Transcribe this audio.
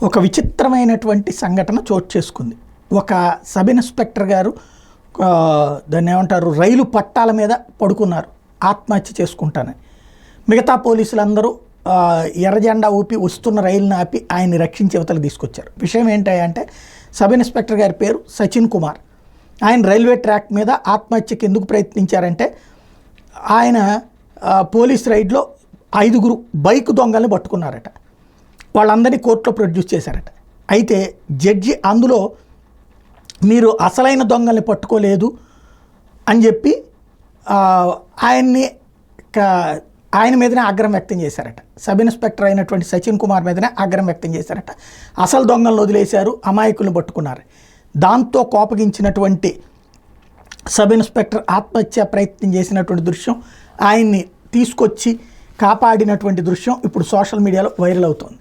ఒక విచిత్రమైనటువంటి సంఘటన చోటు చేసుకుంది. ఒక సబ్ ఇన్స్పెక్టర్ గారు దాన్ని ఏమంటారు, రైలు పట్టాల మీద పడుకున్నారు ఆత్మహత్య చేసుకుంటానని. మిగతా పోలీసులందరూ ఎర్రజెండా ఊపి వస్తున్న రైలుని ఆపి ఆయన్ని రక్షించి యువతలు తీసుకొచ్చారు. విషయం ఏంటంటే సబ్ ఇన్స్పెక్టర్ గారి పేరు సచిన్ కుమార్. ఆయన రైల్వే ట్రాక్ మీద ఆత్మహత్యకి ఎందుకు ప్రయత్నించారంటే ఆయన పోలీస్ రైడ్లో 5 బైక్ దొంగల్ని పట్టుకున్నారట. వాళ్ళందరినీ కోర్టులో ప్రొడ్యూస్ చేశారట. అయితే జడ్జి అందులో మీరు అసలైన దొంగల్ని పట్టుకోలేదు అని చెప్పి ఆయన మీదనే ఆగ్రహం వ్యక్తం చేశారట. సబ్ ఇన్స్పెక్టర్ అయినటువంటి సచిన్ కుమార్ మీదనే ఆగ్రహం వ్యక్తం చేశారట. అసలు దొంగలను వదిలేశారు, అమాయకులను పట్టుకున్నారు. దాంతో కోపగించినటువంటి సబ్ ఇన్స్పెక్టర్ ఆత్మహత్య ప్రయత్నం చేసినటువంటి దృశ్యం, ఆయన్ని తీసుకొచ్చి కాపాడినటువంటి దృశ్యం ఇప్పుడు సోషల్ మీడియాలో వైరల్ అవుతోంది.